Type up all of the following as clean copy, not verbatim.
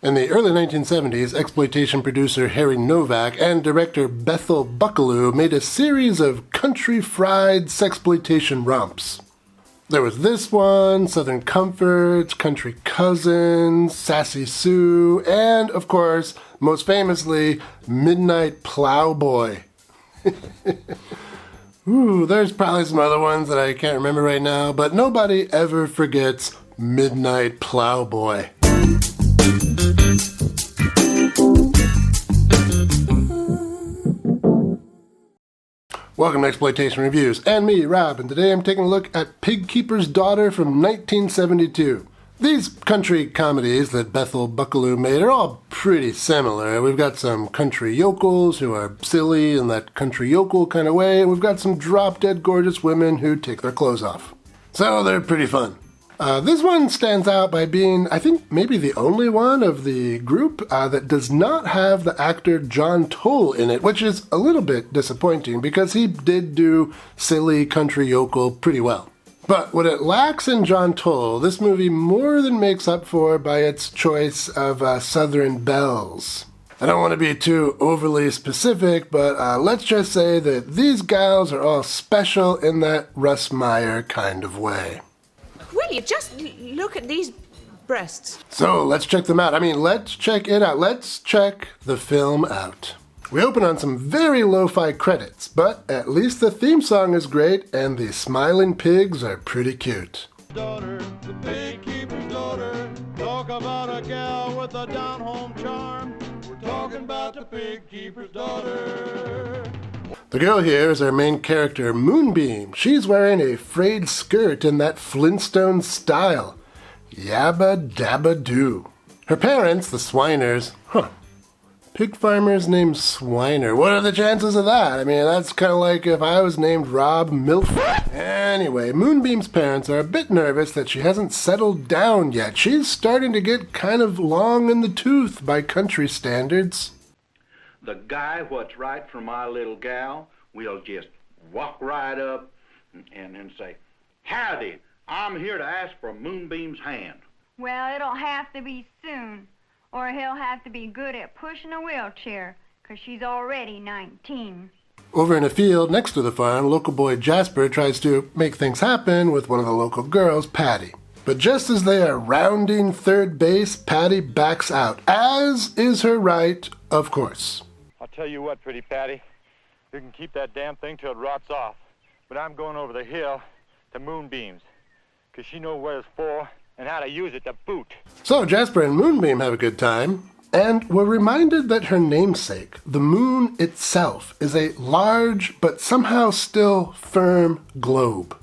In the early 1970s, exploitation producer Harry Novak and director Bethel Buckalew made a series of country-fried sexploitation romps. There was this one, Southern Comforts, Country Cousins, Sassy Sue, and, of course, most famously, Midnight Plowboy. Ooh, there's probably some other ones that I can't remember right now, but nobody ever forgets Midnight Plowboy. Welcome to Exploitation Reviews, and me, Rob, and today I'm taking a look at Pig Keeper's Daughter from 1972. These country comedies that Bethel Buckalew made are all pretty similar. We've got some country yokels who are silly in that country yokel kind of way, and we've got some drop-dead gorgeous women who take their clothes off. So they're pretty fun. This one stands out by being, I think, maybe the only one of the group that does not have the actor John Toll in it, which is a little bit disappointing because he did do silly country yokel pretty well. But what it lacks in John Toll, this movie more than makes up for by its choice of Southern belles. I don't want to be too overly specific, but let's just say that these gals are all special in that Russ Meyer kind of way. Will you just look at these breasts? So let's check them out. Let's check it out. Let's check the film out. We open on some very lo-fi credits, but at least the theme song is great and the smiling pigs are pretty cute. Daughter, the pig keeper's daughter, talk about a gal with a down-home charm. We're talking about the pig keeper's daughter. The girl here is our main character, Moonbeam. She's wearing a frayed skirt in that Flintstone style. Yabba dabba doo. Her parents, the Swiners, pig farmers named Swiner. What are the chances of that? That's kind of like if I was named Rob Milford. Anyway, Moonbeam's parents are a bit nervous that she hasn't settled down yet. She's starting to get kind of long in the tooth by country standards. The guy what's right for my little gal will just walk right up and say, "Howdy, I'm here to ask for Moonbeam's hand." Well, it'll have to be soon, or he'll have to be good at pushing a wheelchair, 'cause she's already 19. Over in a field next to the farm, local boy Jasper tries to make things happen with one of the local girls, Patty. But just as they are rounding third base, Patty backs out, as is her right, of course. I'll tell you what, pretty Patty, you can keep that damn thing till it rots off, but I'm going over the hill to Moonbeam's, 'cause she knows what it's for and how to use it to boot. So Jasper and Moonbeam have a good time, and we're reminded that her namesake, the moon itself, is a large but somehow still firm globe.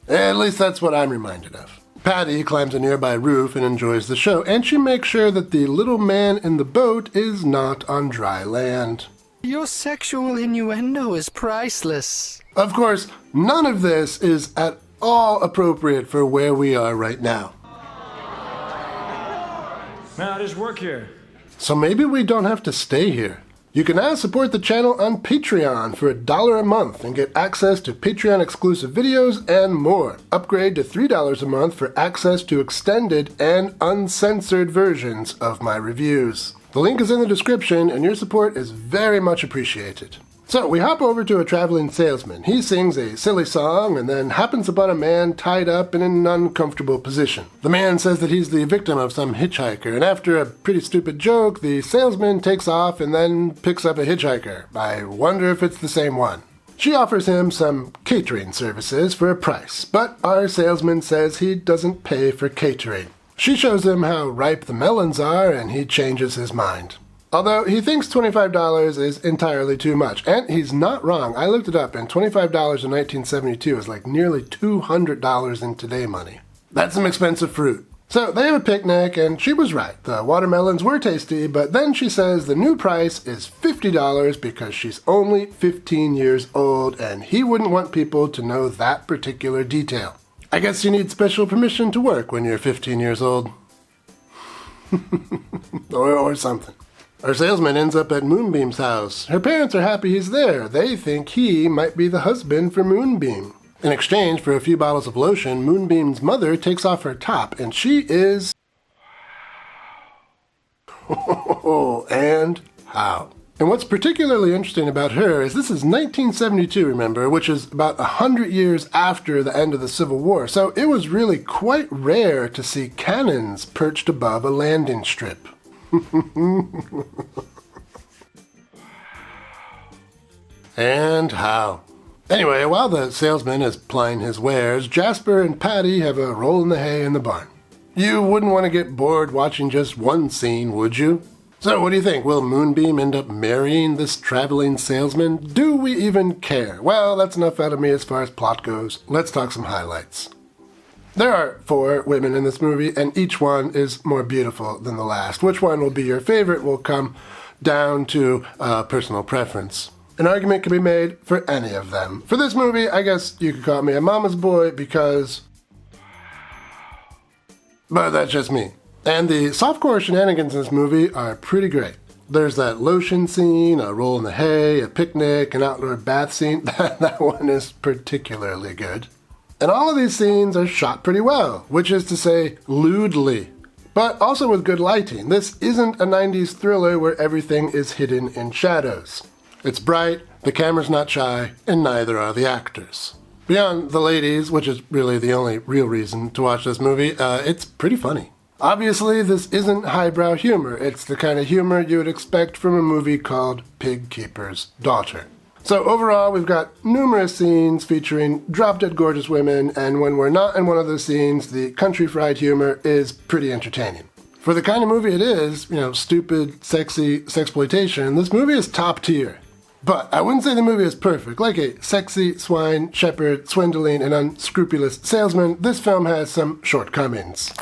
At least that's what I'm reminded of. Patty climbs a nearby roof and enjoys the show, and she makes sure that the little man in the boat is not on dry land. Your sexual innuendo is priceless. Of course, none of this is at all appropriate for where we are right now. Man, I just work here. So maybe we don't have to stay here. You can now support the channel on Patreon for $1 a month and get access to Patreon exclusive videos and more. Upgrade to $3 a month for access to extended and uncensored versions of my reviews. The link is in the description and your support is very much appreciated. So we hop over to a traveling salesman. He sings a silly song and then happens upon a man tied up in an uncomfortable position. The man says that he's the victim of some hitchhiker, and after a pretty stupid joke, the salesman takes off and then picks up a hitchhiker. I wonder if it's the same one. She offers him some catering services for a price, but our salesman says he doesn't pay for catering. She shows him how ripe the melons are and he changes his mind. Although he thinks $25 is entirely too much, and he's not wrong. I looked it up, and $25 in 1972 is like nearly $200 in today money. That's some expensive fruit. So they have a picnic, and she was right. The watermelons were tasty, but then she says the new price is $50 because she's only 15 years old, and he wouldn't want people to know that particular detail. I guess you need special permission to work when you're 15 years old. or something. Our salesman ends up at Moonbeam's house. Her parents are happy he's there. They think he might be the husband for Moonbeam. In exchange for a few bottles of lotion, Moonbeam's mother takes off her top, and she is... And how. And what's particularly interesting about her is this is 1972, remember, which is about 100 years after the end of the Civil War, so it was really quite rare to see cannons perched above a landing strip. And how. Anyway, while the salesman is plying his wares, Jasper and Patty have a roll in the hay in the barn. You wouldn't want to get bored watching just one scene, would you? So what do you think? Will Moonbeam end up marrying this traveling salesman? Do we even care? Well, that's enough out of me as far as plot goes. Let's talk some highlights. There are 4 women in this movie, and each one is more beautiful than the last. Which one will be your favorite will come down to personal preference. An argument can be made for any of them. For this movie, I guess you could call me a mama's boy because... But that's just me. And the softcore shenanigans in this movie are pretty great. There's that lotion scene, a roll in the hay, a picnic, an outdoor bath scene. That one is particularly good. And all of these scenes are shot pretty well, which is to say, lewdly. But also with good lighting. This isn't a 90s thriller where everything is hidden in shadows. It's bright, the camera's not shy, and neither are the actors. Beyond the ladies, which is really the only real reason to watch this movie, it's pretty funny. Obviously, this isn't highbrow humor. It's the kind of humor you would expect from a movie called Pig Keeper's Daughter. So overall, we've got numerous scenes featuring drop-dead gorgeous women, and when we're not in one of those scenes, the country fried humor is pretty entertaining. For the kind of movie it is, stupid, sexy, sexploitation, this movie is top tier. But I wouldn't say the movie is perfect. Like a sexy swine, shepherd, swindling, and unscrupulous salesman, this film has some shortcomings.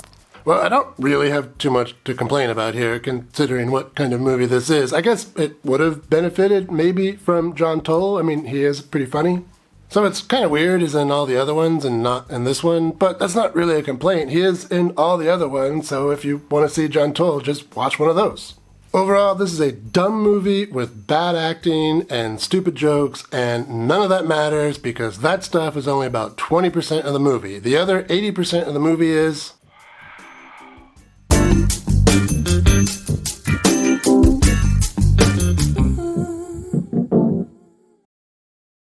Well, I don't really have too much to complain about here, considering what kind of movie this is. I guess it would have benefited maybe from John Toll. I mean, he is pretty funny. So it's kind of weird he's in all the other ones and not in this one, but that's not really a complaint. He is in all the other ones, so if you want to see John Toll, just watch one of those. Overall, this is a dumb movie with bad acting and stupid jokes, and none of that matters because that stuff is only about 20% of the movie. The other 80% of the movie is...